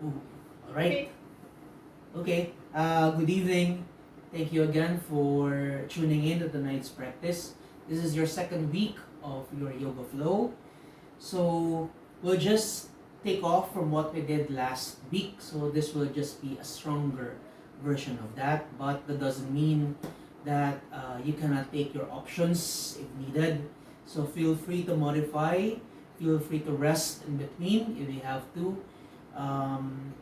Ooh, all right. Okay. Good evening. Thank you again for tuning in to tonight's practice. This is your second week of your yoga flow. So we'll just take off from what we did last week. So this will just be a stronger version of that. But that doesn't mean that you cannot take your options if needed. So feel free to modify. Feel free to rest in between if you have to. Um,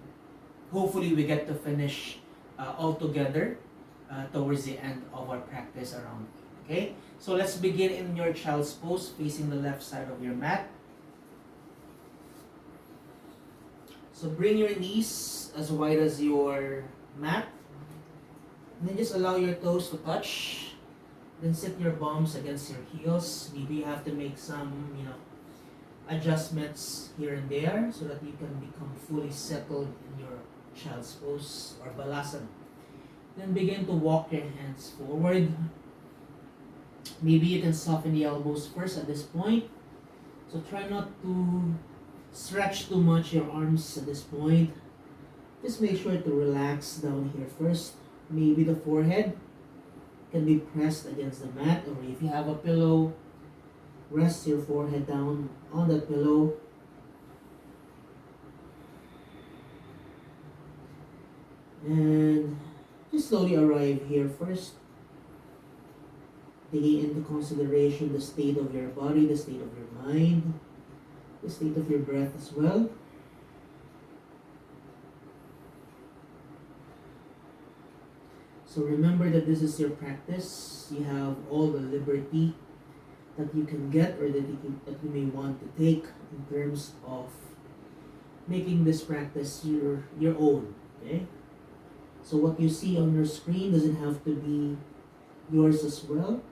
Hopefully we get to finish all together towards the end of our practice around. Okay, so let's begin in your child's pose, facing the left side of your mat. So bring your knees as wide as your mat, and then just allow your toes to touch. Then sit your palms against your heels. Maybe you have to make some, adjustments here and there so that you can become fully settled in your child's pose or balasana. Then begin to walk your hands forward. Maybe you can soften the elbows first at this point. So try not to stretch too much your arms at this point. Just make sure to relax down here first. Maybe the forehead can be pressed against the mat, or if you have a pillow, rest your forehead down on that pillow. And just slowly arrive here first, taking into consideration the state of your body, the state of your mind, the state of your breath as well. So remember that this is your practice. You have all the liberty that you can get or that you may want to take in terms of making this practice your own. Okay? So what you see on your screen doesn't have to be yours as well.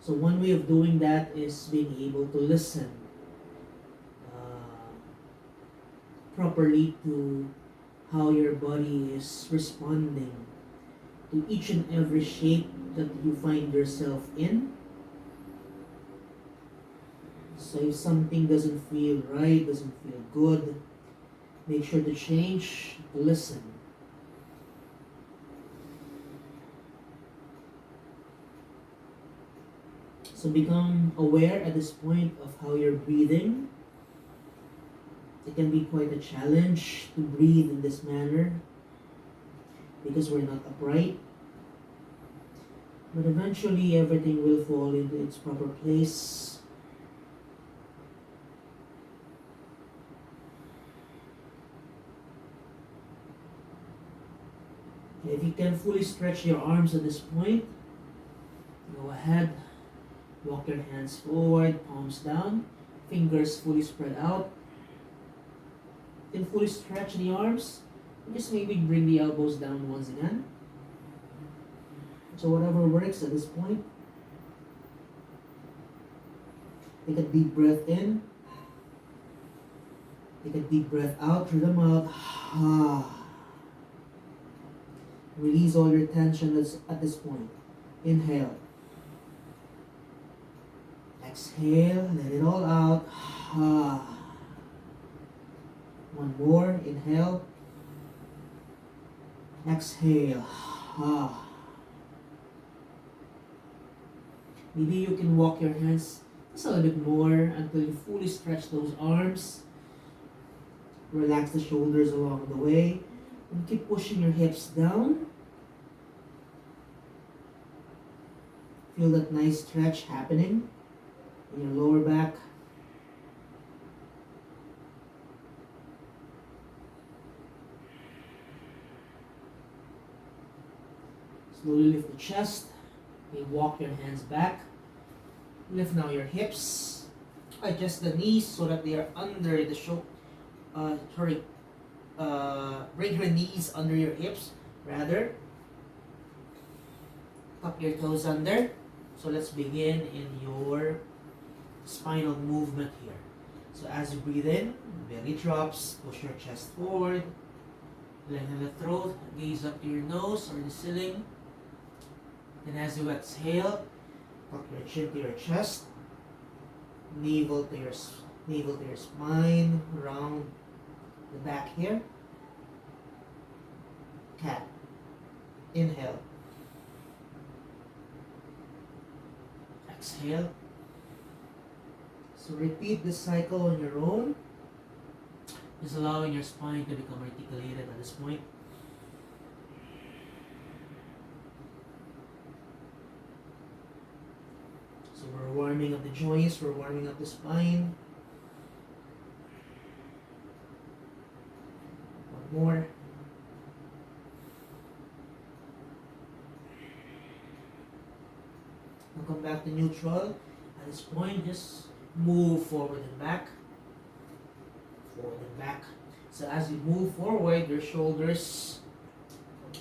So one way of doing that is being able to listen properly to how your body is responding to each and every shape that you find yourself in. So if something doesn't feel right, doesn't feel good, make sure to change, to listen. So become aware at this point of how you're breathing. It can be quite a challenge to breathe in this manner because we're not upright. But eventually everything will fall into its proper place. If you can fully stretch your arms at this point, go ahead, walk your hands forward, palms down, fingers fully spread out. You can fully stretch the arms, and just maybe bring the elbows down once again. So whatever works at this point. Take a deep breath in. Take a deep breath out through the mouth. Release all your tension at this point. Inhale. Exhale, let it all out. One more, inhale. Exhale. Maybe you can walk your hands just a little bit more until you fully stretch those arms. Relax the shoulders along the way. And keep pushing your hips down. Feel that nice stretch happening in your lower back. Slowly lift the chest. Okay, walk your hands back. Lift now your hips. Adjust the knees so that they are under the shoulder. Bring your knees under your hips, rather. Tuck your toes under. So let's begin in your spinal movement here. So as you breathe in, belly drops, push your chest forward, lengthen the throat, gaze up to your nose or the ceiling. And as you exhale, tuck your chin to your chest, navel to your navel to your spine, around the back here. Cat. Inhale. Exhale. So repeat this cycle on your own. Just allowing your spine to become articulated at this point. So we're warming up the joints, we're warming up the spine. One more. Now come back to neutral. At this point, just move forward and back. Forward and back. So as you move forward, your shoulders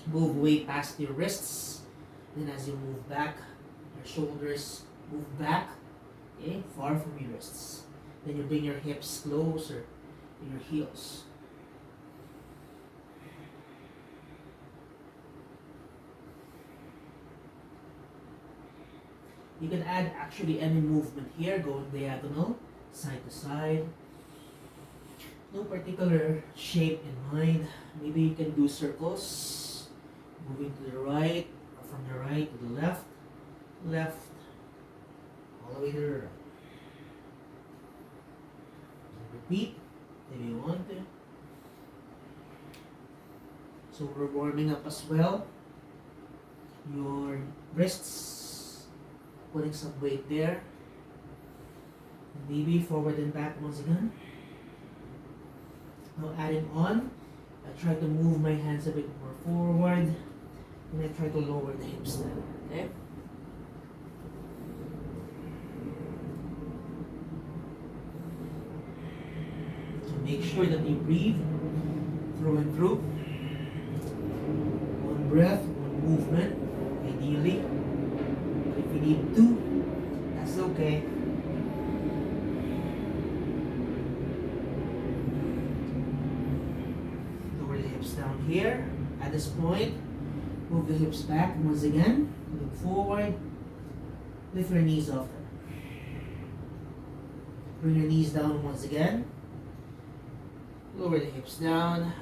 move way past your wrists. Then as you move back, your shoulders move back, okay, far from your wrists. Then you bring your hips closer to your heels. You can add actually any movement here, going diagonal, side to side. No particular shape in mind. Maybe you can do circles, moving to the right, or from the right to the left, left, all the way to the right. And repeat if you want to. So we're warming up as well. Your wrists, putting some weight there. Maybe forward and back once again. Now adding on, I try to move my hands a bit more forward, and I try to lower the hips down, okay? So make sure that you breathe through and through. One breath, one movement, ideally. But if you need two, that's okay. Down here. At this point, move the hips back once again. Look forward. Lift your knees off them. Bring your knees down once again. Lower the hips down.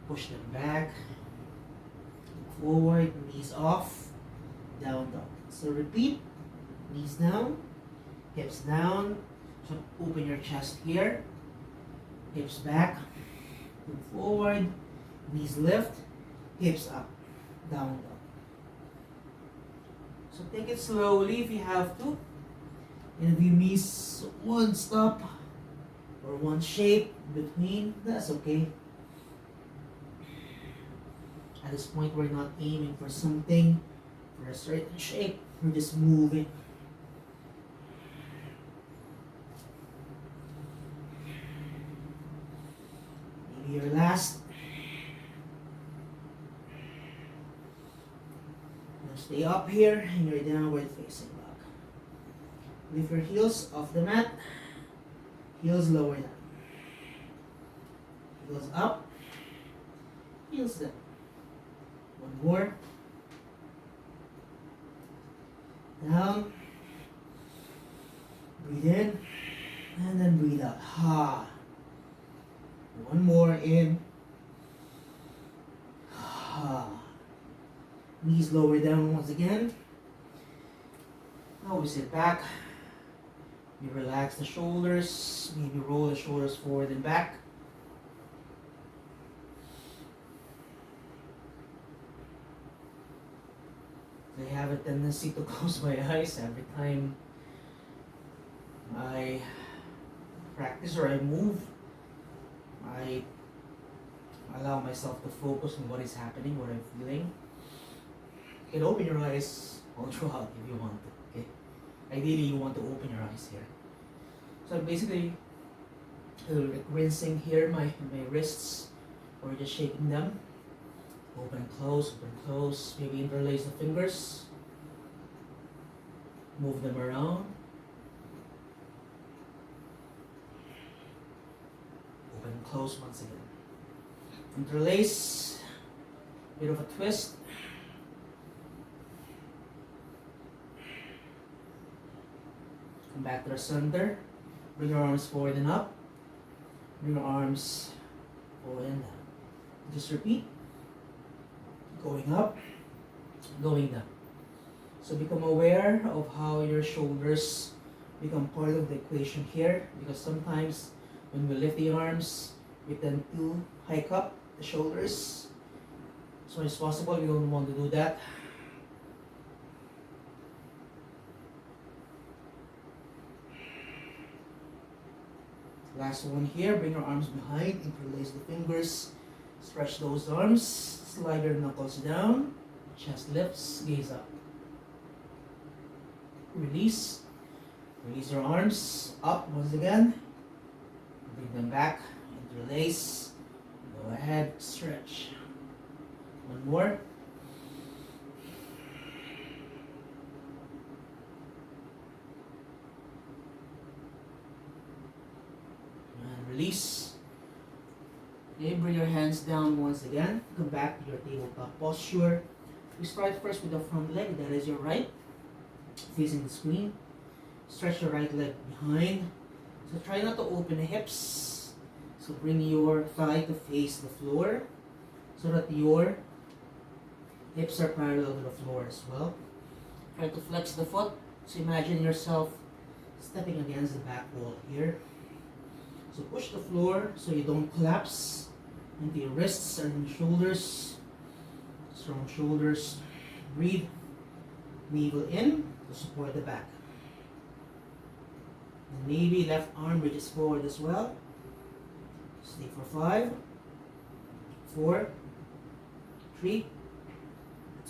Push them back. Look forward. Knees off. Down, down. So repeat. Knees down. Hips down. So open your chest here. Hips back. Move forward, knees lift, hips up, down, down. So take it slowly if you have to. And if you miss one stop or one shape between, that's okay. At this point, we're not aiming for something, for a certain shape. We're just moving. Your last. Now stay up here in your downward facing dog. Lift your heels off the mat. Heels lower down. Heels up. Heels down. One more. Down. Breathe in. And then breathe out. Ha. One more in. Knees lower down once again. Now we sit back. We relax the shoulders. Maybe roll the shoulders forward and back. I have a tendency to close my eyes every time I practice or I move. I allow myself to focus on what is happening, what I'm feeling. You can open your eyes all throughout if you want to, okay? Ideally, you want to open your eyes here. So basically, like rinsing here my wrists, or just shaking them. Open, close, maybe interlace the fingers. Move them around. Open and close once again. Interlace, bit of a twist. Come back to the center. Bring your arms forward and up. Bring your arms forward and down. Just repeat. Going up, going down. So become aware of how your shoulders become part of the equation here, because sometimes when we lift the arms, we tend to hike up the shoulders. As much as possible, we don't want to do that. Last one here, bring your arms behind, interlace the fingers, stretch those arms, slide your knuckles down, chest lifts, gaze up. Release. Release your arms up once again. Bring them back, interlace. Go ahead, stretch. One more. And release. Okay, bring your hands down once again. Come back to your tabletop posture. We start first with the front leg, that is your right, facing the screen. Stretch your right leg behind. So try not to open the hips. So bring your thigh to face the floor so that your hips are parallel to the floor as well. Try to flex the foot. So imagine yourself stepping against the back wall here. So push the floor so you don't collapse into your wrists and shoulders. Strong shoulders. Breathe. Navel in to support the back. And maybe left arm reaches forward as well. Stay for 5, 4, 3,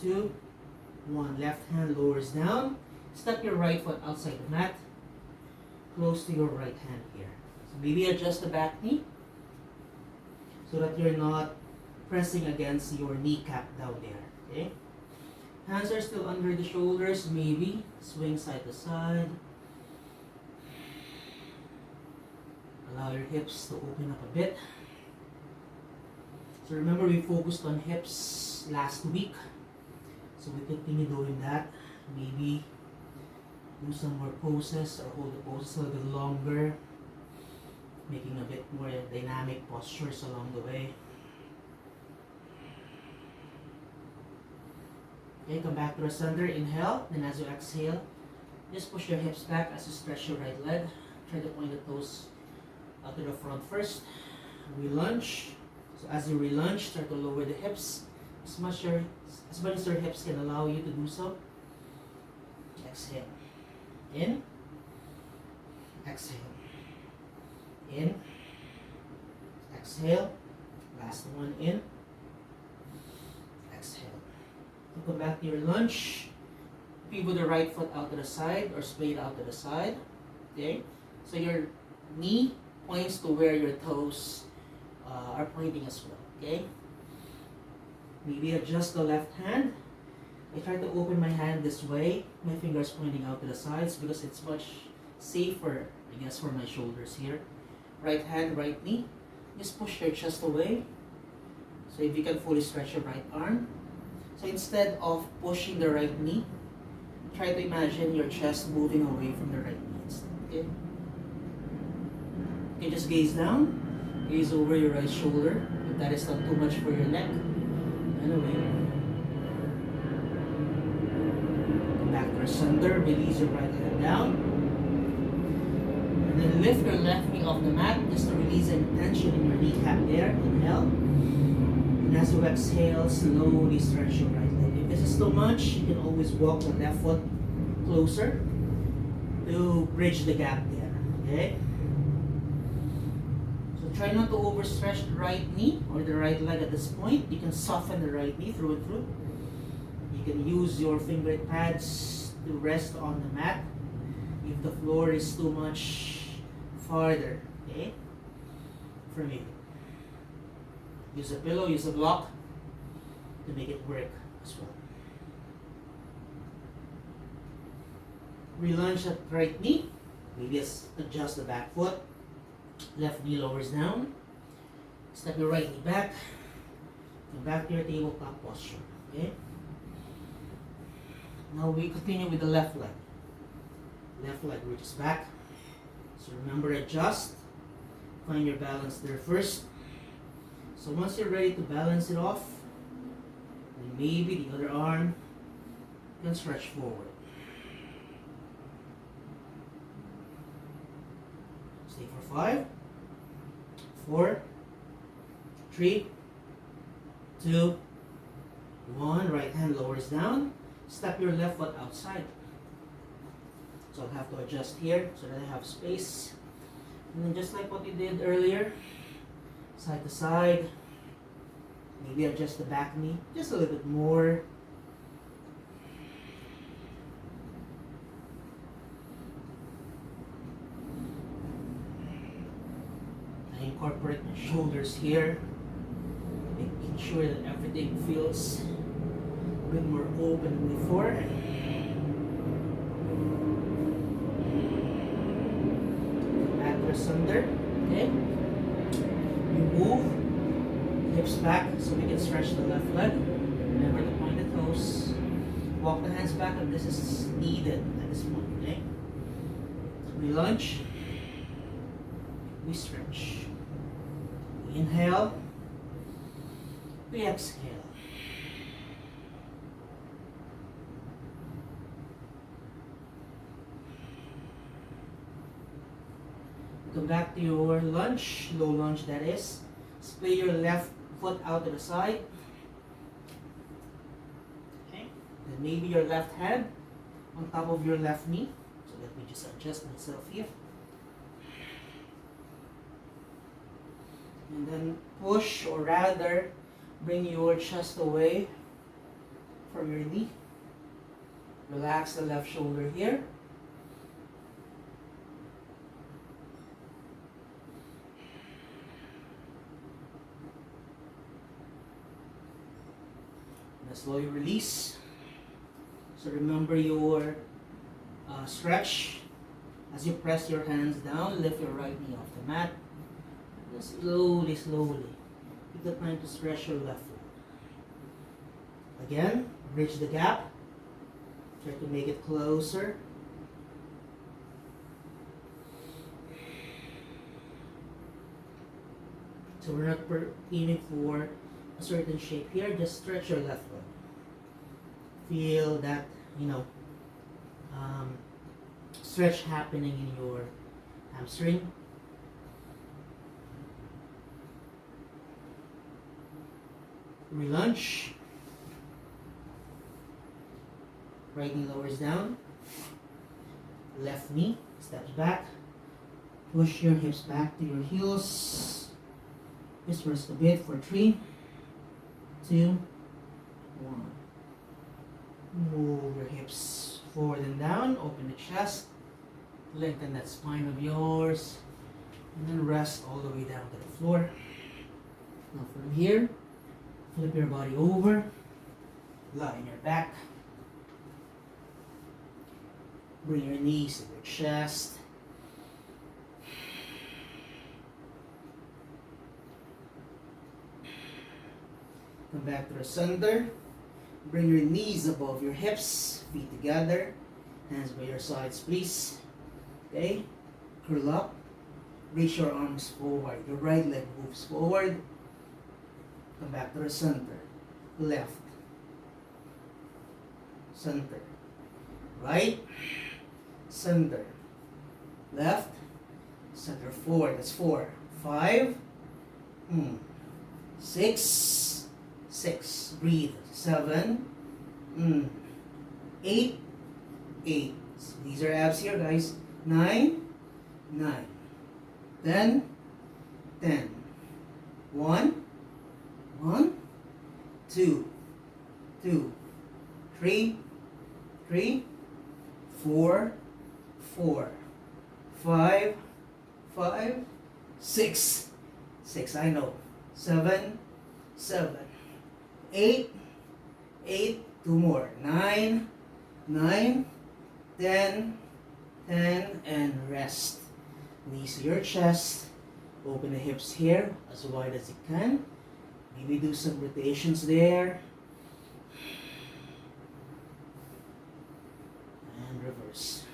2, 1. Left hand lowers down. Step your right foot outside the mat. Close to your right hand here. So maybe adjust the back knee so that you're not pressing against your kneecap down there. Okay? Hands are still under the shoulders. Maybe swing side to side. Allow your hips to open up a bit. So remember, we focused on hips last week. So we continue doing that. Maybe do some more poses or hold the poses a little bit longer. Making a bit more dynamic postures along the way. Okay, come back to the center. Inhale. Then as you exhale, just push your hips back as you stretch your right leg. Try to point the toes out to the front first. Relunge. So as you relunge, try to lower the hips as much as your hips can allow you to do so. Exhale. In. Exhale. In. Exhale. Last one in. Exhale. So come back to your lunge. Pivot the right foot out to the side or splayed out to the side. Okay? So your knee points to where your toes are pointing as well. Okay? Maybe adjust the left hand. I try to open my hand this way. My fingers pointing out to the sides because it's much safer, I guess, for my shoulders here. Right hand, right knee. Just push your chest away. So if you can fully stretch your right arm. So instead of pushing the right knee, try to imagine your chest moving away from the right knee instead. Okay? You can just gaze down. Gaze over your right shoulder. If that is not too much for your neck. Anyway. Come back to your center. Release your right hand down. And then lift your left knee off the mat just to release any tension in your kneecap there. Inhale. And as you exhale, slowly stretch your right leg. If this is too much, you can always walk the left foot closer to bridge the gap there. Okay? So try not to overstretch the right knee or the right leg at this point. You can soften the right knee through and through. You can use your finger pads to rest on the mat if the floor is too much farther. Okay? From you. Use a pillow, use a block to make it work as well. Relunge at right knee. Maybe adjust the back foot. Left knee lowers down. Step your right knee back. Come back to your tabletop posture. Okay? Now we continue with the left leg. Left leg reaches back. So remember, adjust. Find your balance there first. So once you're ready to balance it off, then maybe the other arm can stretch forward. Stay for 5, 4, 3, 2, 1. Right hand lowers down. Step your left foot outside. So I'll have to adjust here so that I have space. And then just like what we did earlier, side to side. Maybe adjust the back knee just a little bit more. I incorporate my shoulders here, making sure that everything feels a bit more open than before. Under, okay? You move, hips back so we can stretch the left leg. Remember to point the toes. Walk the hands back if this is needed at this point, okay? So we lunge, we stretch. We inhale, we exhale. Come back to your lunge, low lunge that is. Splay your left foot out to the side. Okay. Then maybe your left hand on top of your left knee. So let me just adjust myself here. And then push, or rather bring your chest away from your knee. Relax the left shoulder here. Slowly release. So remember your stretch. As you press your hands down, lift your right knee off the mat. Just slowly, slowly. Take the time to stretch your left foot. Again, bridge the gap. Try to make it closer. So we're not aiming for a certain shape here. Just stretch your left foot. Feel that, stretch happening in your hamstring. Relunge. Right knee lowers down. Left knee steps back. Push your hips back to your heels. Just rest a bit for 3, 2, 1. Move your hips forward and down. Open the chest. Lengthen that spine of yours. And then rest all the way down to the floor. Now from here, flip your body over. Lie on your back. Bring your knees to your chest. Come back to the center. Bring your knees above your hips, feet together, hands by your sides, please. Okay, curl up, reach your arms forward. Your right leg moves forward. Come back to the center. Left, center, right, center, left, center, forward. That's 4, 5, 6, 6. Breathe. 7, 8, 8. So these are abs here, guys. 9, 9. 10, 10. 1, 1, 2, 2, 3, 3, 4, 4, 5, 5, 6, 6. I know. 7, 7. 8, 8, 2 more. 9, 9, 10, 10, and rest. Knees to your chest. Open the hips here as wide as you can. Maybe do some rotations there. And reverse.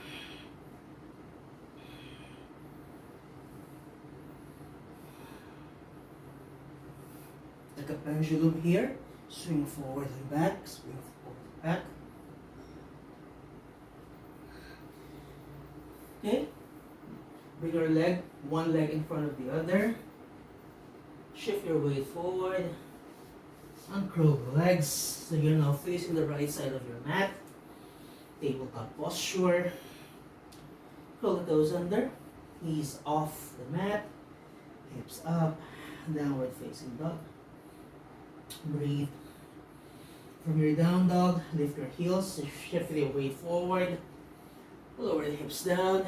Like a pendulum here. Swing forward and back, swing forward and back. Okay? Bring your leg, one leg in front of the other. Shift your weight forward. Uncurl the legs. So you're now facing the right side of your mat. Tabletop posture. Curl the toes under. Knees off the mat. Hips up. Downward facing dog. Breathe. From your down dog, lift your heels. Shift your weight forward. Lower the hips down.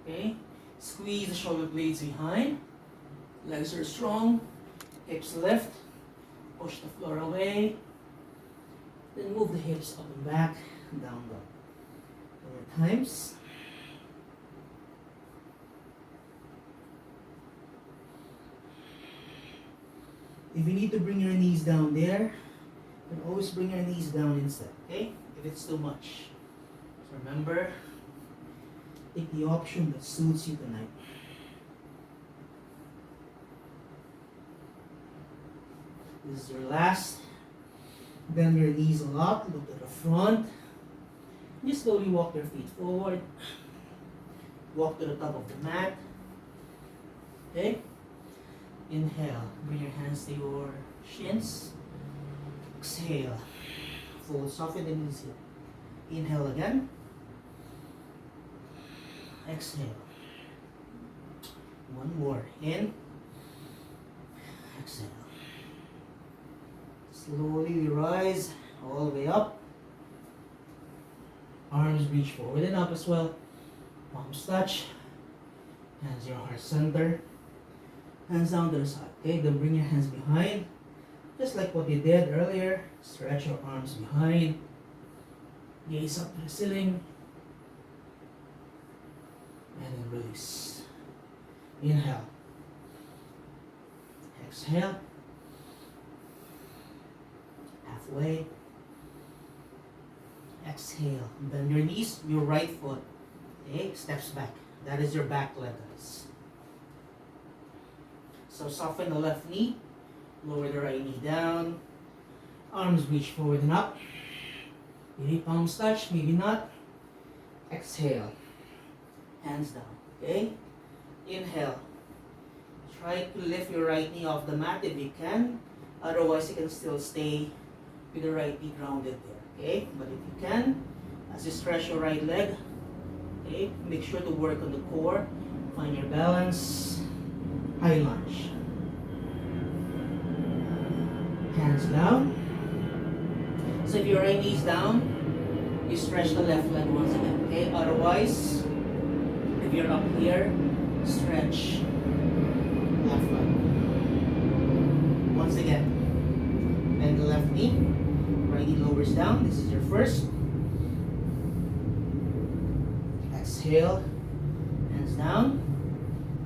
Okay. Squeeze the shoulder blades behind. Legs are strong. Hips lift. Push the floor away. Then move the hips up and back. Down dog. More times. If you need to bring your knees down there, you can always bring your knees down instead, okay? If it's too much. So remember, take the option that suits you tonight. This is your last. Bend your knees a lot, look to the front. Just slowly walk your feet forward. Walk to the top of the mat. Okay? Inhale, bring your hands to your shins. Exhale, fold, soften the knees here. Inhale again. Exhale. One more. In. Exhale. Slowly rise all the way up. Arms reach forward and up as well. Palms touch. Hands your heart center. Hands down to the side. Okay, then bring your hands behind. Just like what you did earlier. Stretch your arms behind. Gaze up to the ceiling. And then release. Inhale. Exhale. Halfway. Exhale. Bend your knees, your right foot. Okay, steps back. That is your back leg, guys. So soften the left knee. Lower the right knee down. Arms reach forward and up. Maybe palms touch, maybe not. Exhale. Hands down. Okay? Inhale. Try to lift your right knee off the mat if you can. Otherwise, you can still stay with the right knee grounded there. Okay? But if you can, as you stretch your right leg, okay, make sure to work on the core. Find your balance. High lunge. Hands down. So if your right knee is down, you stretch the left leg once again. Okay? Otherwise, if you're up here, stretch left leg. Once again, bend the left knee. Right knee lowers down. This is your first. Exhale. Hands down.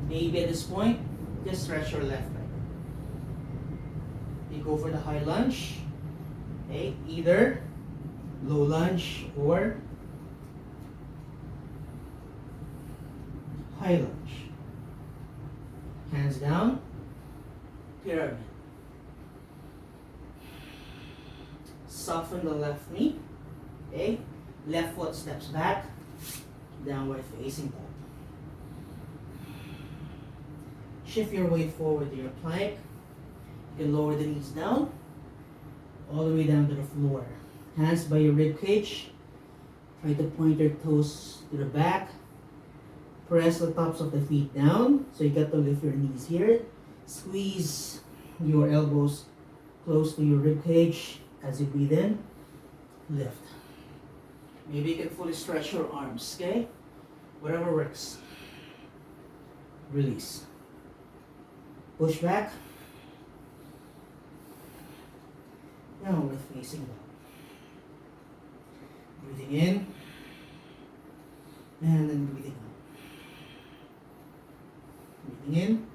Maybe at this point, just stretch your left leg. You go for the high lunge. Okay, either low lunge or high lunge. Hands down. Pyramid. Soften the left knee. Okay, left foot steps back. Downward facing dog. Shift your weight forward to your plank. You can lower the knees down, all the way down to the floor. Hands by your rib cage. Try to point your toes to the back. Press the tops of the feet down. So you got to lift your knees here. Squeeze your elbows close to your rib cage as you breathe in. Lift. Maybe you can fully stretch your arms, okay? Whatever works. Release. Push back. Downward facing dog. Breathing in. And then breathing out. Breathing in.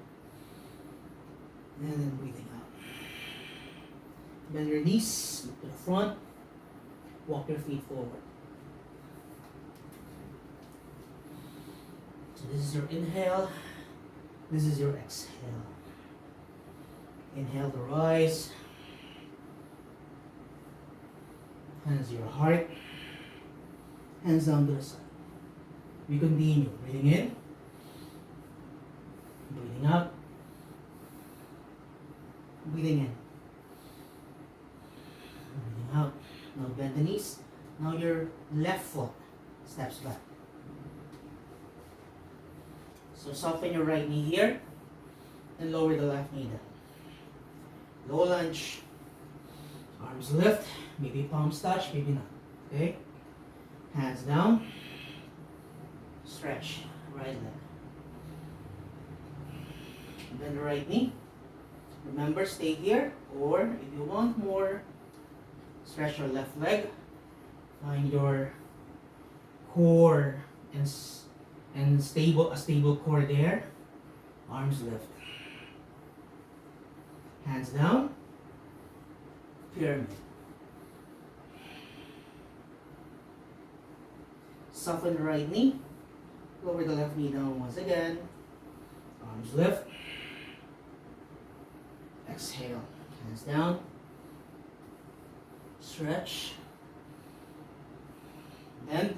And then breathing out. Bend your knees, look to the front. Walk your feet forward. So this is your inhale. This is your exhale. Inhale to rise. Hands to your heart. Hands down to the side. We continue. Breathing in. Breathing out. Breathing in. Breathing out. Now bend the knees. Now your left foot steps back. So soften your right knee here and lower the left knee down. Low lunge. Arms lift. Maybe palms touch, maybe not. Okay? Hands down. Stretch. Right leg. Bend the right knee. Remember, stay here. Or if you want more, stretch your left leg. Find your core and a stable core there. Arms lift. Hands down. Pyramid. Soften the right knee. Lower the left knee down once again. Arms lift. Exhale. Hands down. Stretch. Bend.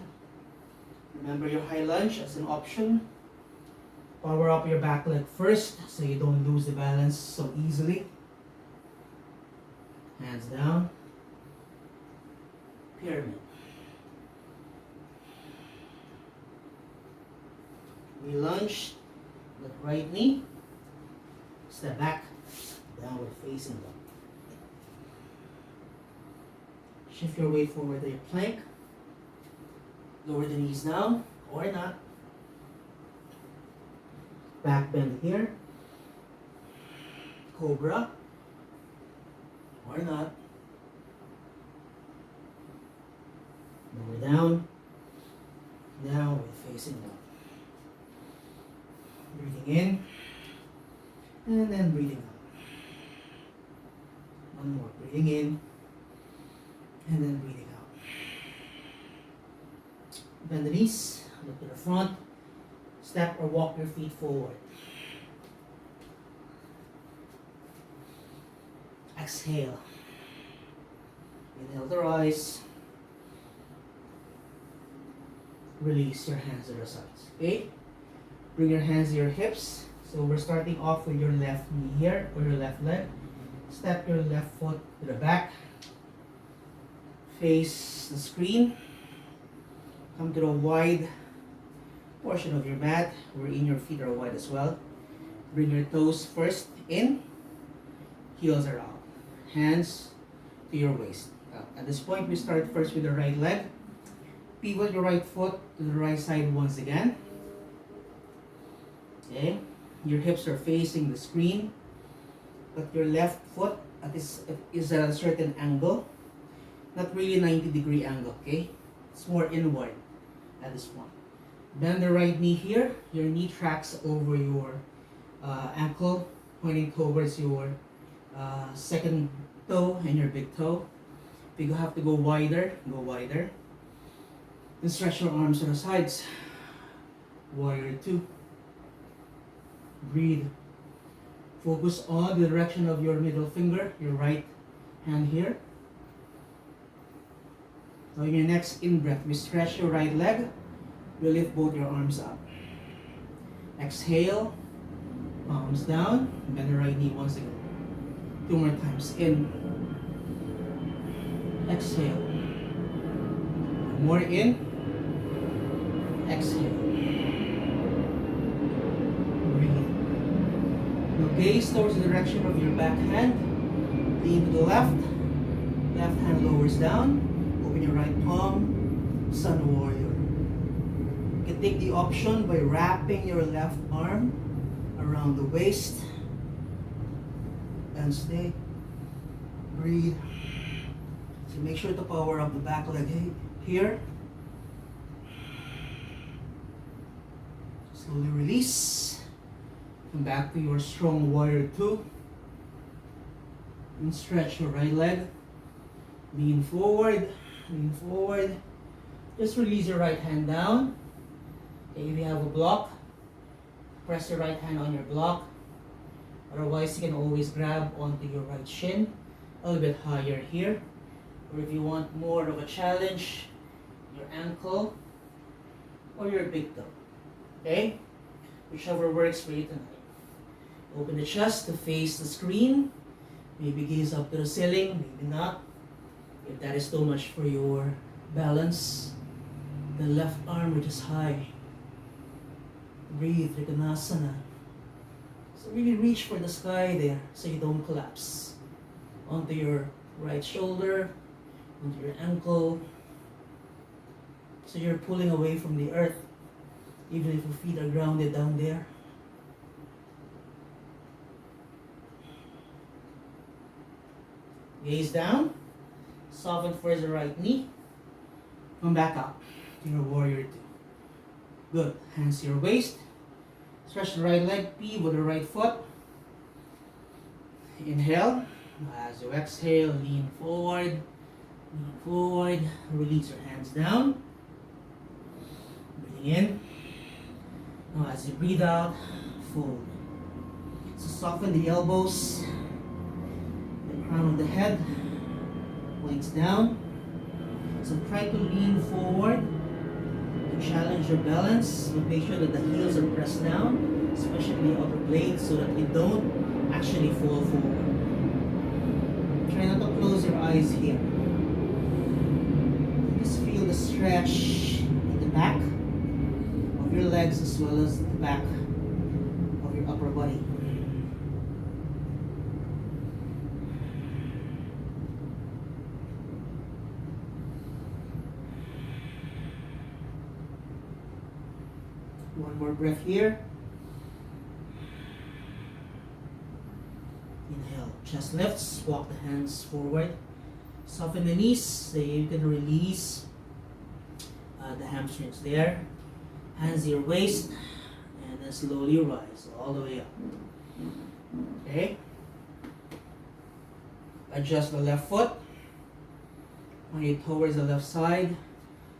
Remember your high lunge as an option. Power up your back leg first so you don't lose the balance so easily. Hands down. Pyramid. We lunge, left right knee, step back, downward facing dog. Shift your weight forward to your plank. Lower the knees down, or not. Back bend here. Cobra, or not. Lower down, downward facing dog. Breathing in, and then breathing out. One more, breathing in, and then breathing out. Bend the knees, look to the front, step or walk your feet forward. Exhale. Inhale to rise. Release your hands to the sides, okay? Bring your hands to your hips. So we're starting off with your left knee here, or your left leg. Step your left foot to the back. Face the screen. Come to the wide portion of your mat, wherein your feet are wide as well. Bring your toes first in. Heels are out. Hands to your waist. At this point, we start first with the right leg. Pivot your right foot to the right side once again. Okay, your hips are facing the screen, but your left foot is at a certain angle, not really 90-degree angle, okay? It's more inward at this point. Bend the right knee here, your knee tracks over your ankle, pointing towards your second toe and your big toe. If you have to go wider, go wider. Then stretch your arms to the sides. Warrior 2. Breathe. Focus on the direction of your middle finger, your right hand here. Now in your next in-breath, we stretch your right leg. We lift both your arms up. Exhale, palms down, bend the right knee once again. 2 more times. In. Exhale. One more in. Exhale. Gaze towards the direction of your back hand. Lean to the left. Left hand lowers down. Open your right palm. Sun warrior. You can take the option by wrapping your left arm around the waist. And stay. Breathe. So make sure to power up the back leg here. Slowly release. Come back to your strong warrior 2. And stretch your right leg. Lean forward. Lean forward. Just release your right hand down. Okay, if you have a block, press your right hand on your block. Otherwise, you can always grab onto your right shin, a little bit higher here. Or if you want more of a challenge, your ankle or your big toe. Okay? Whichever works for you tonight. Open the chest to face the screen. Maybe gaze up to the ceiling, maybe not. If that is too much for your balance, the left arm reaches high. Breathe, Trikonasana. So really reach for the sky there so you don't collapse. Onto your right shoulder, onto your ankle. So you're pulling away from the earth, even if your feet are grounded down there. Gaze down. Soften first the right knee. Come back up to your warrior two. Good. Hands to your waist. Stretch the right leg, pivot the right foot. Inhale. As you exhale, lean forward. Lean forward. Release your hands down. Breathing in. Now as you breathe out, fold. So soften the elbows. The crown of the head. Points down. So try to lean forward to challenge your balance, but make sure that the heels are pressed down, especially the upper blades, so that you don't actually fall forward. Try not to close your eyes here. Just feel the stretch in the back of your legs as well as the back of your upper body. One more breath here. Inhale, chest lifts, walk the hands forward. Soften the knees so you can release the hamstrings there. Hands to your waist, and then slowly rise all the way up. Okay? Adjust the left foot. Point it towards the left side.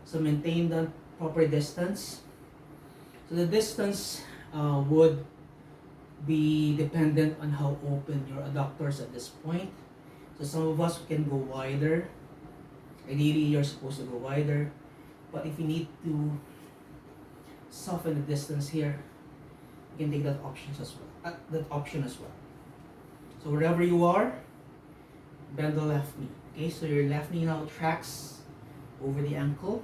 So maintain the proper distance. So the distance would be dependent on how open your adductors at this point. So some of us can go wider. Ideally, you're supposed to go wider. But if you need to soften the distance here, you can take that option as well. So wherever you are, bend the left knee. Okay, so your left knee now tracks over the ankle.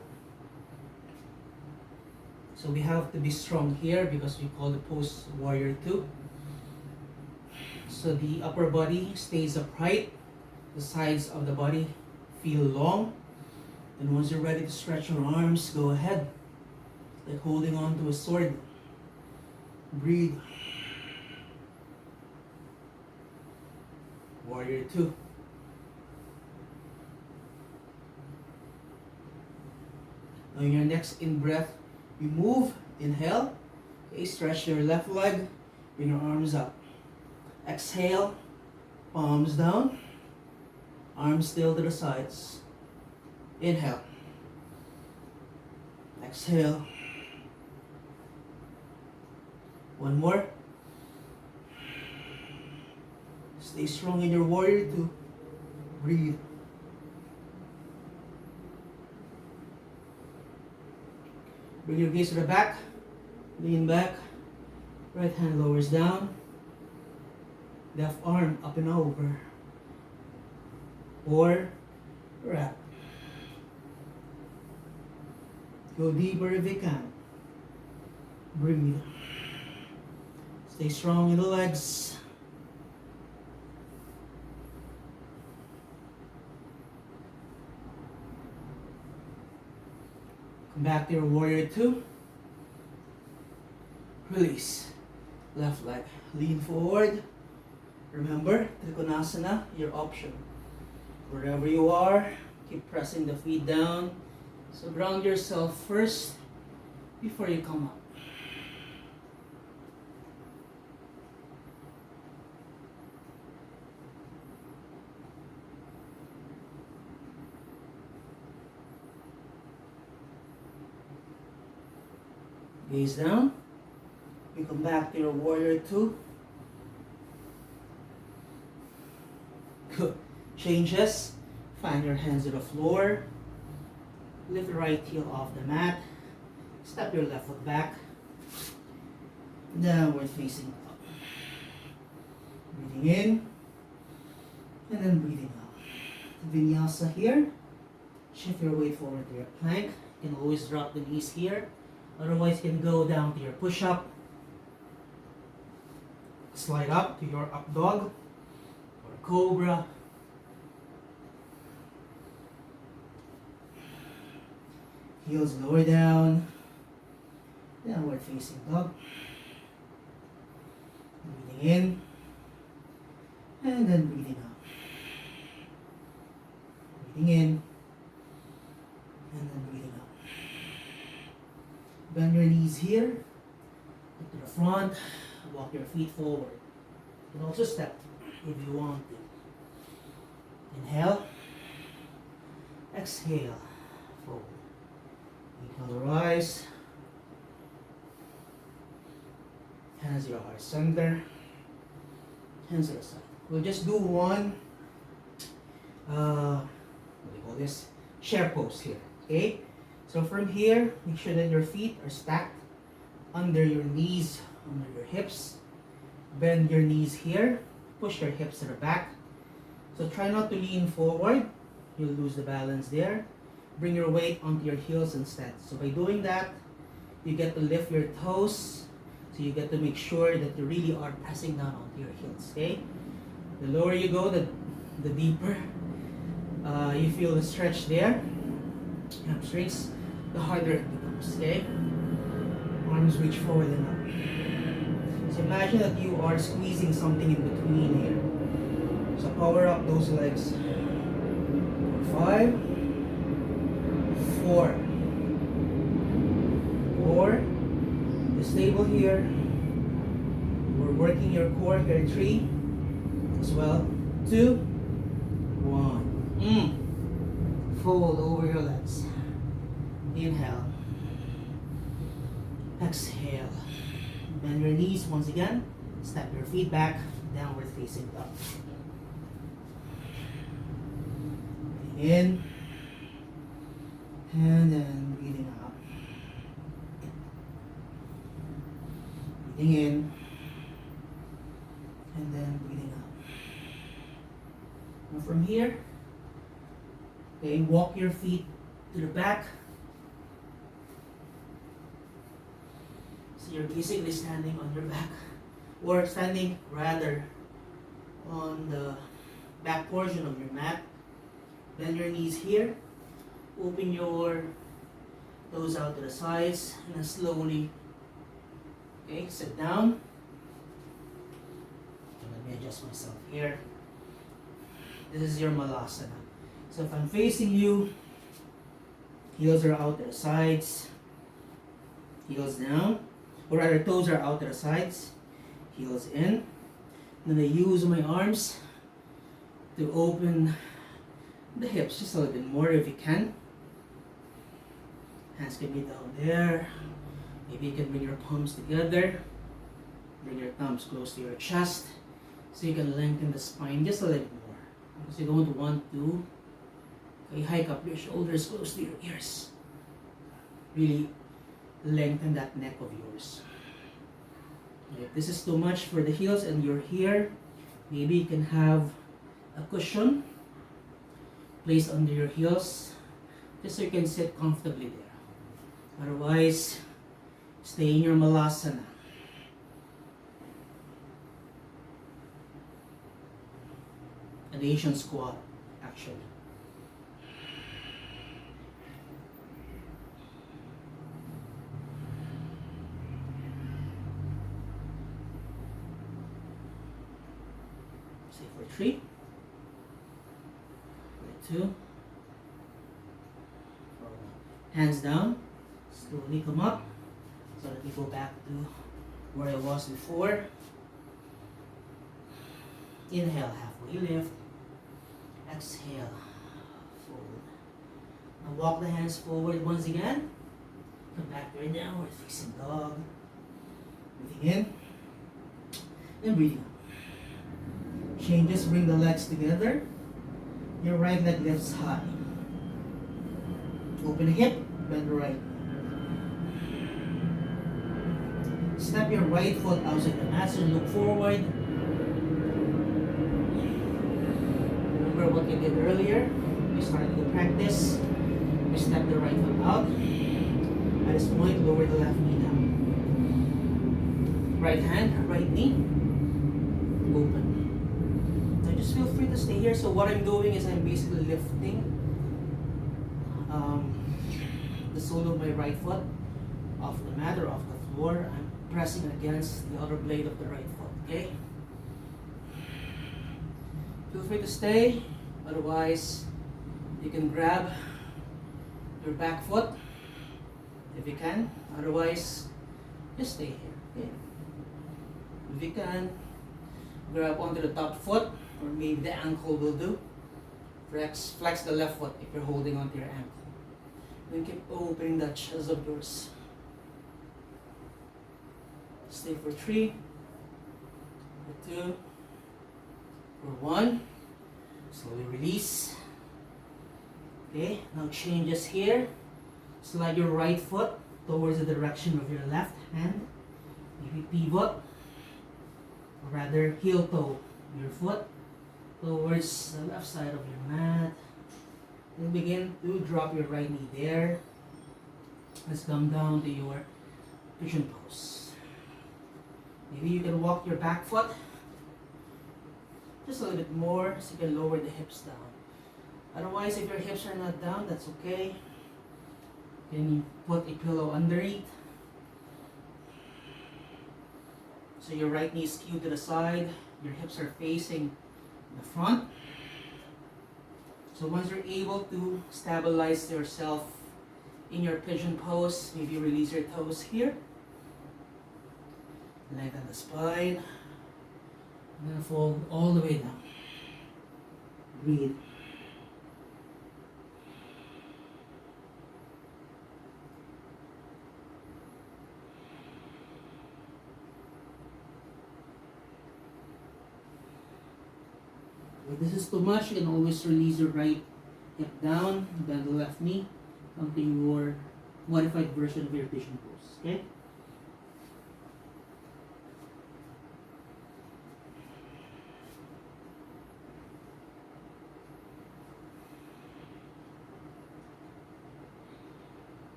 So we have to be strong here because we call the pose warrior two. So the upper body stays upright, the sides of the body feel long. And once you're ready to stretch your arms, go ahead, like holding on to a sword. Breathe. Warrior two. Now in your next in-breath, you move, inhale, okay, stretch your left leg, bring your arms up. Exhale, palms down, arms still to the sides. Inhale. Exhale. One more. Stay strong in your warrior two. Breathe. Bring your gaze to the back, lean back, right hand lowers down, left arm up and over, or wrap. Go deeper if you can. Breathe. Stay strong in the legs. Come back to your warrior two. Release. Left leg. Lean forward. Remember, Trikonasana, your option. Wherever you are, keep pressing the feet down. So ground yourself first before you come up. Gaze down. You come back to your warrior two. Good. Changes. Find your hands to the floor. Lift the right heel off the mat. Step your left foot back. Downward facing dog. Breathing in. And then breathing out. Vinyasa here. Shift your weight forward to your plank. You can always drop the knees here. Otherwise, you can go down to your push-up. Slide up to your up dog or cobra. Heels lower down. Downward facing dog. Breathing in. And then breathing out. Breathing in. And then breathing out. Bend your knees here. Look to the front. Walk your feet forward. You can also step if you want to. Inhale. Exhale. Forward. Inhale, rise. Hands to your heart center. Hands to the side. We'll just do one, what do you call this? Chair pose here. Okay? So from here, make sure that your feet are stacked under your knees, under your hips. Bend your knees here. Push your hips to the back. So try not to lean forward. You'll lose the balance there. Bring your weight onto your heels instead. So by doing that, you get to lift your toes. So you get to make sure that you really are pressing down onto your heels. Okay? The lower you go, the deeper you feel the stretch there. Hamstrings, the harder it becomes. Okay? Arms reach forward and up. So imagine that you are squeezing something in between here. So power up those legs. 5, 4, 4. Stay stable here. We're working your core here. 3 as well. 2, 1. Fold over your legs. Inhale. Exhale. Bend your knees once again. Step your feet back. Downward facing dog. Breathing in. And then breathing out. Breathing in. And then breathing out. Now from here, okay, walk your feet to the back. So you're basically standing on your back, or standing rather on the back portion of your mat. Bend your knees here. Open your toes out to the sides and then slowly, okay, sit down. Let me adjust myself here. This is your Malasana. So if I'm facing you, heels are out to the sides, heels down, or rather toes are out to the sides, heels in. Then I use my arms to open the hips just a little bit more if you can. Hands can be down there. Maybe you can bring your palms together. Bring your thumbs close to your chest so you can lengthen the spine just a little bit more. Because you don't want to, okay, hike up your shoulders close to your ears. Really lengthen that neck of yours. If this is too much for the heels and you're here, maybe you can have a cushion placed under your heels just so you can sit comfortably there. Otherwise, stay in your Malasana. An Asian squat, actually. Say for 3, for 2, for 1. Hands down. Slowly come up so that we go back to where I was before. Inhale, halfway lift. Exhale, fold. Now walk the hands forward once again. Come back to your downward facing dog. Breathing in and breathing out. changes, bring the legs together. Your right leg lifts high. Open the hip, bend the right. Step your right foot outside the mat, so look forward. Remember what you did earlier? We started the practice. We step the right foot out. At this point, lower the left knee down. Right hand, right knee, open. Now just feel free to stay here. So what I'm doing is I'm basically lifting the sole of my right foot off the mat or off the floor. I'm pressing against the outer blade of the right foot, okay? Feel free to stay, otherwise you can grab your back foot if you can, otherwise just stay here, okay? If you can, grab onto the top foot, or maybe the ankle will do. Flex the left foot if you're holding onto your ankle. Then keep opening that chest of yours. Stay for 3, for 2, for 1. Slowly release. Okay, now changes here. Slide your right foot towards the direction of your left hand. Maybe pivot, or rather heel toe your foot towards the left side of your mat. Then begin to drop your right knee there. Let's come down to your pigeon pose. Maybe you can walk your back foot just a little bit more so you can lower the hips down. Otherwise, if your hips are not down, that's okay. Then you put a pillow underneath. So your right knee is skewed to the side, your hips are facing the front. So once you're able to stabilize yourself in your pigeon pose, maybe release your toes here. Lengthen the spine. And then fold all the way down. Breathe. If this is too much, you can always release your right hip down, bend the left knee, come to your modified version of your pigeon pose. Okay?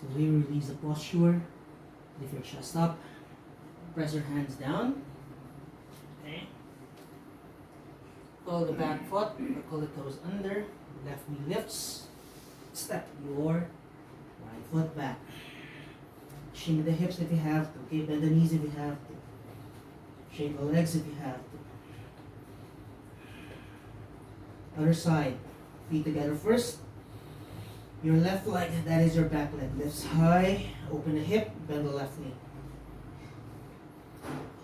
Slowly release the posture. Lift your chest up. Press your hands down. Okay. Pull the back foot, or pull the toes under. Left knee lifts. Step your right foot back. Shimmy the hips if you have to. Okay, bend the knees if you have to. Shake the legs if you have to. Other side. Feet together first. Your left leg, that is your back leg, lifts high, open the hip, bend the left knee.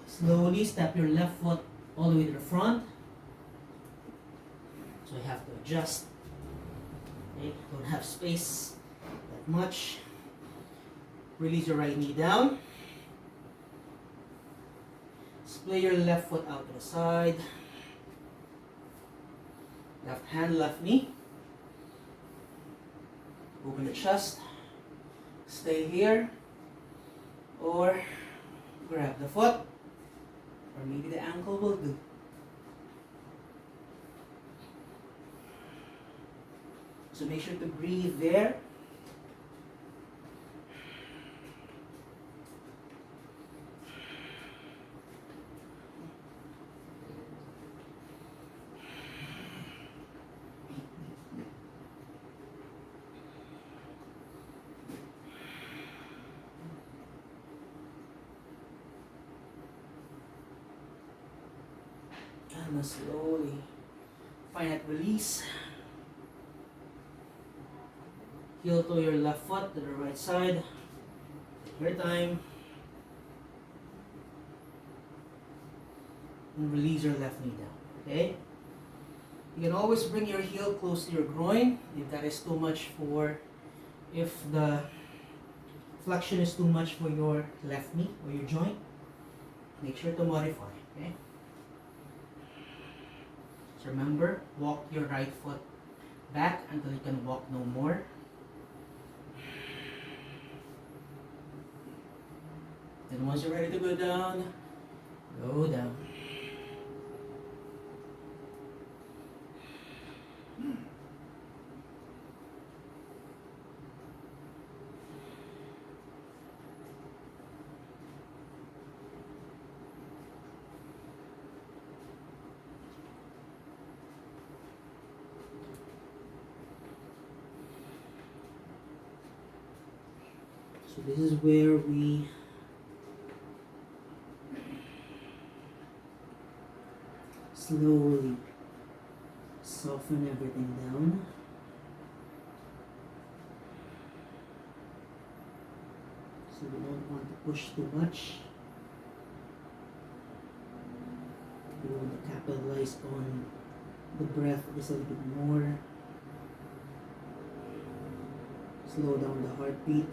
Slowly step your left foot all the way to the front. So you have to adjust. Okay, don't have space that much. Release your right knee down. Splay your left foot out to the side. Left hand, left knee. Open the chest, stay here, or grab the foot, or maybe the ankle will do. So make sure to breathe there. And slowly find that release. Heel to your left foot to the right side. Take your time. and release your left knee down. Okay? You can always bring your heel close to your groin if that is too much if the flexion is too much for your left knee or your joint. Make sure to modify, okay? So remember, walk your right foot back until you can walk no more. Then once you're ready to go down, go down. So this is where we slowly soften everything down. So we don't want to push too much. We want to capitalize on the breath just a little bit more. Slow down the heartbeat.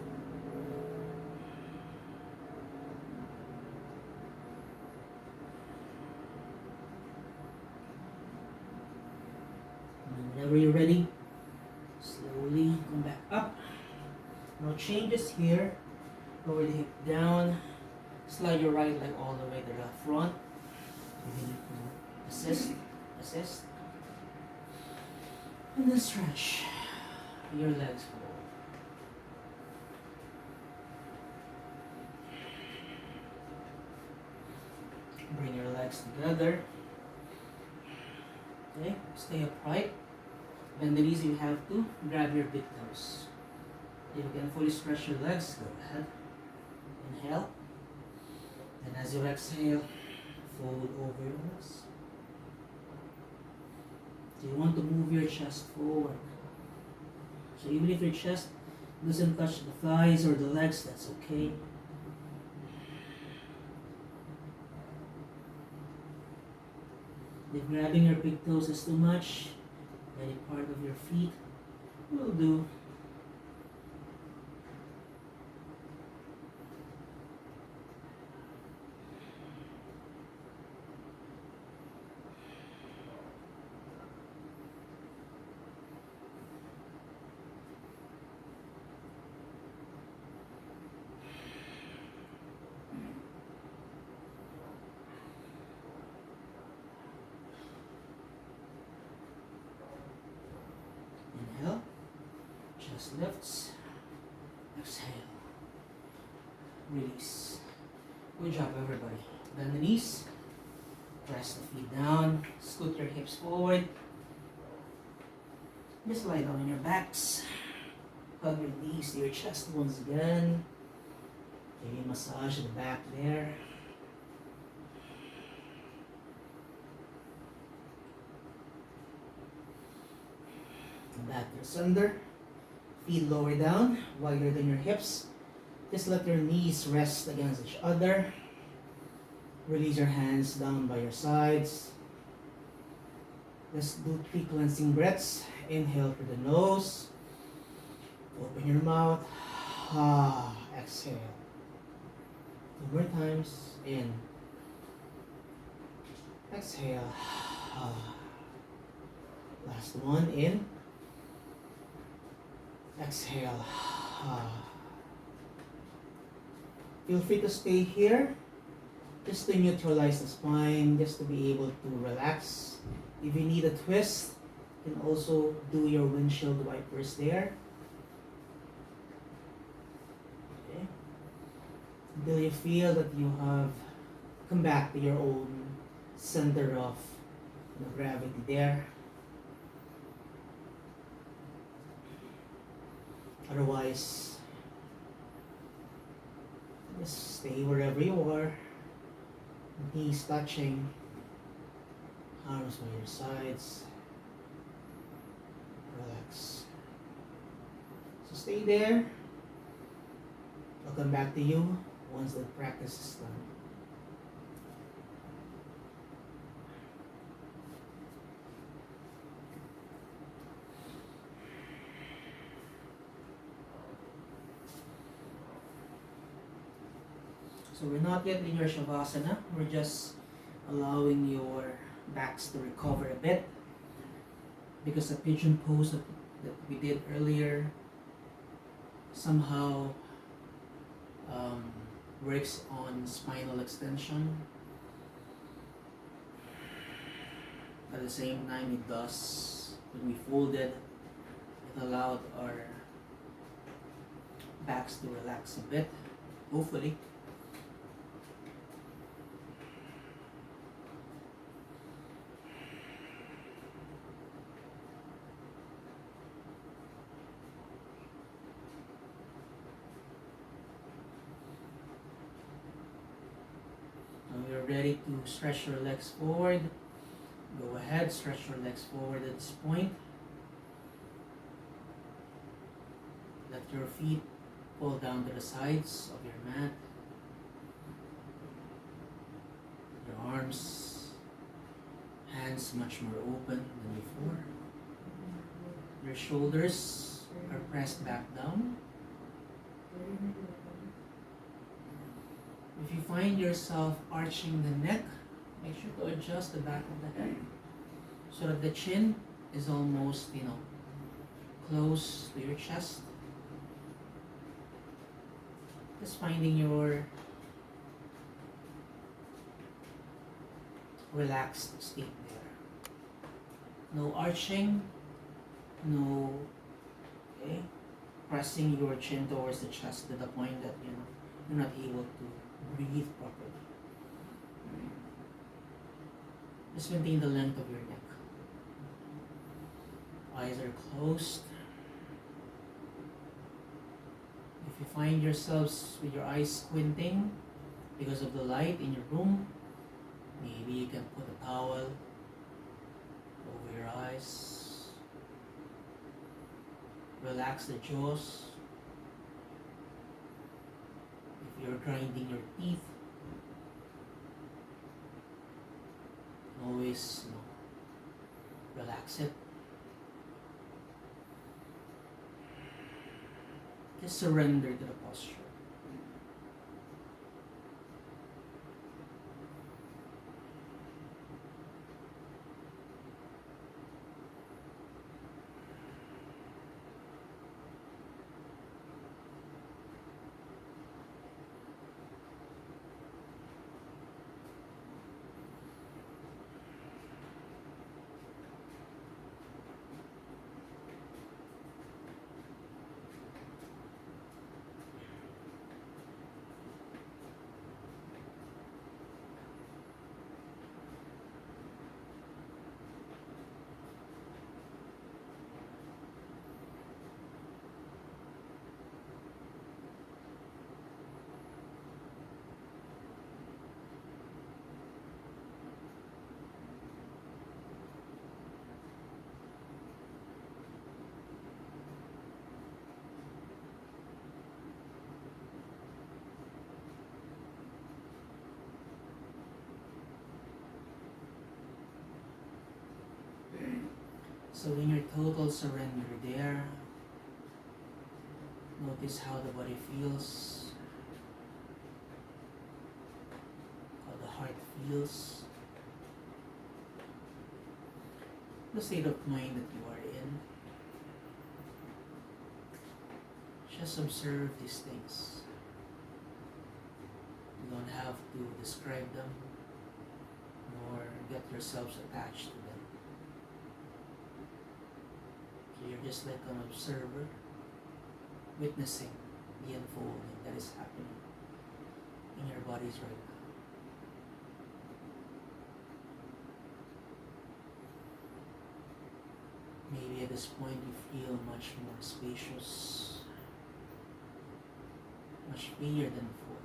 Whenever you're ready, slowly come back up. No changes here. Lower the hip down. Slide your right leg all the way to the front. You need to assist. And then stretch your legs forward. Bring your legs together. Okay, stay upright. Bend the knees if you have to. Grab your big toes. If you can fully stretch your legs, go ahead. Inhale. And as you exhale, fold over your legs. So you want to move your chest forward. So even if your chest doesn't touch the thighs or the legs, that's okay. If grabbing your big toes is too much, any part of your feet will do. Inhale, chest lifts, exhale, release. Good job everybody. Bend the knees, press the feet down, scoot your hips forward. Just lie down on your backs. Hug your knees to your chest once again. Maybe massage the back there. Back to center. Feet lower down, wider than your hips. Just let your knees rest against each other. Release your hands down by your sides. Let's do 3 cleansing breaths. Inhale through the nose. Open your mouth. Exhale. 2 more times. In. Exhale. Last one. In. Exhale. Feel free to stay here just to neutralize the spine, just to be able to relax. If you need a twist, you can also do your windshield wipers there. Okay. Until you feel that you have come back to your own center of gravity there. Otherwise, just stay wherever you are. Knees touching, arms by your sides. Relax. So stay there. I'll come back to you once the practice is done. So we're not yet in your Shavasana. We're just allowing your backs to recover a bit, because the pigeon pose that we did earlier somehow works on spinal extension. At the same time, it does, when we folded, it allowed our backs to relax a bit, hopefully. When you're ready to stretch your legs forward, go ahead, stretch your legs forward at this point. Let your feet fall down to the sides of your mat. Your arms, hands much more open than before. Your shoulders are pressed back down. If you find yourself arching the neck, make sure to adjust the back of the head so that the chin is almost, close to your chest. Just finding your relaxed state there. No arching, no pressing your chin towards the chest to the point that you're not able to breathe properly. Just maintain the length of your neck. Eyes are closed. If you find yourselves with your eyes squinting because of the light in your room, maybe you can put a towel over your eyes. Relax the jaws. If you're grinding your teeth, always relax it. Just surrender to the posture. So in your total surrender there, notice how the body feels, how the heart feels, the state of mind that you are in. Just observe these things. You don't have to describe them nor get yourselves attached to them. You're just like an observer, witnessing the unfolding that is happening in your bodies right now. Maybe at this point you feel much more spacious, much freer than before.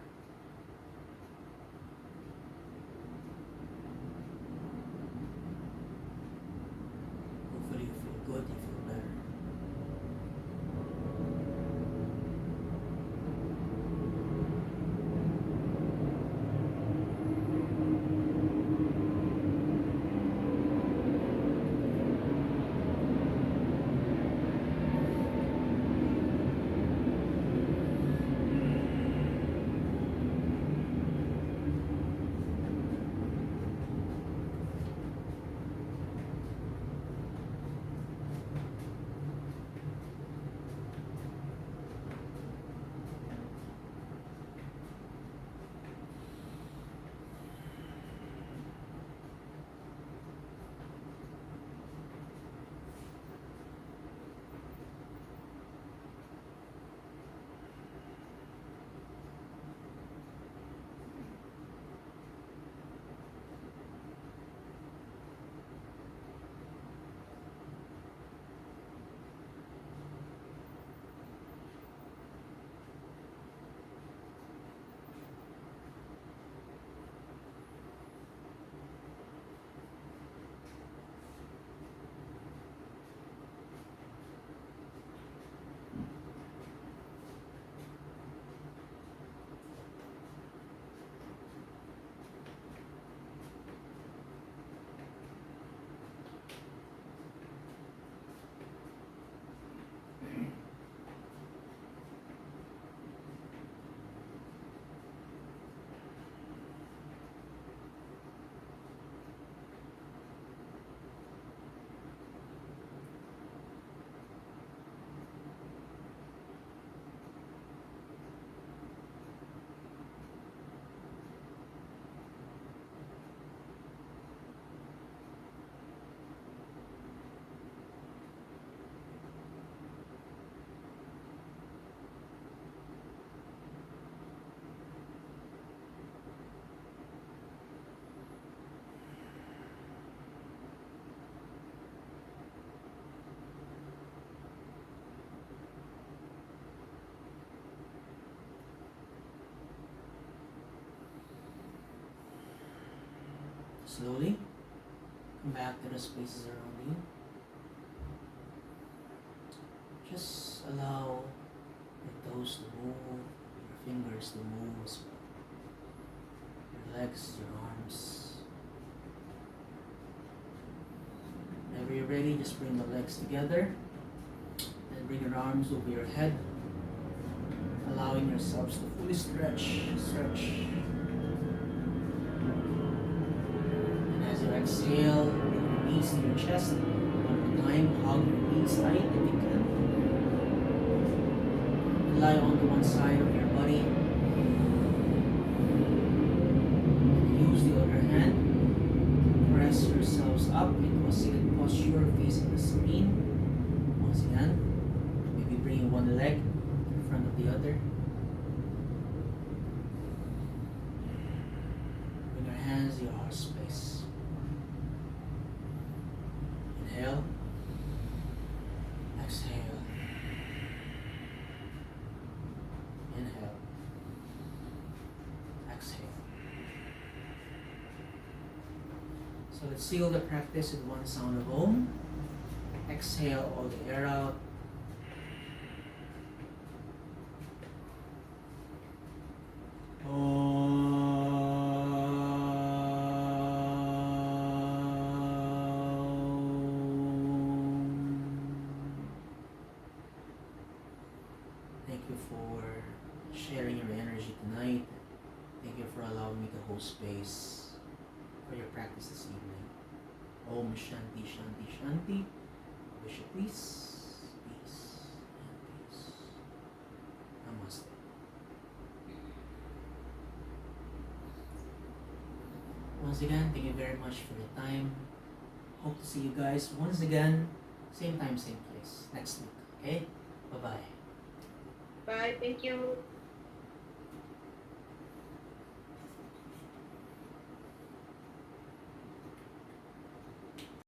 Hopefully you feel good, you feel better. Slowly come back to the spaces around you. Just allow your toes to move, your fingers to move as well. Your legs, your arms. Whenever you're ready, just bring the legs together and bring your arms over your head, allowing yourselves to fully stretch. And as you exhale, bring your knees to your chest. One more time, hug your knees tight if you can. Lie onto one side of your body. Use the other hand. Press yourselves up into a seated posture facing the screen. Once again, maybe bring one leg in front of the other. Bring your hands to your heart space. Inhale. Exhale. Inhale. Exhale. So let's seal the practice with one sound of Om. Exhale all the air out. Thank you for sharing your energy tonight. Thank you for allowing me to hold space for your practice this evening. Om Shanti Shanti Shanti. Wish you peace, peace, and peace. Namaste. Once again, thank you very much for your time. Hope to see you guys once again, same time, same place, next week. Okay? Bye-bye. Bye. Thank you.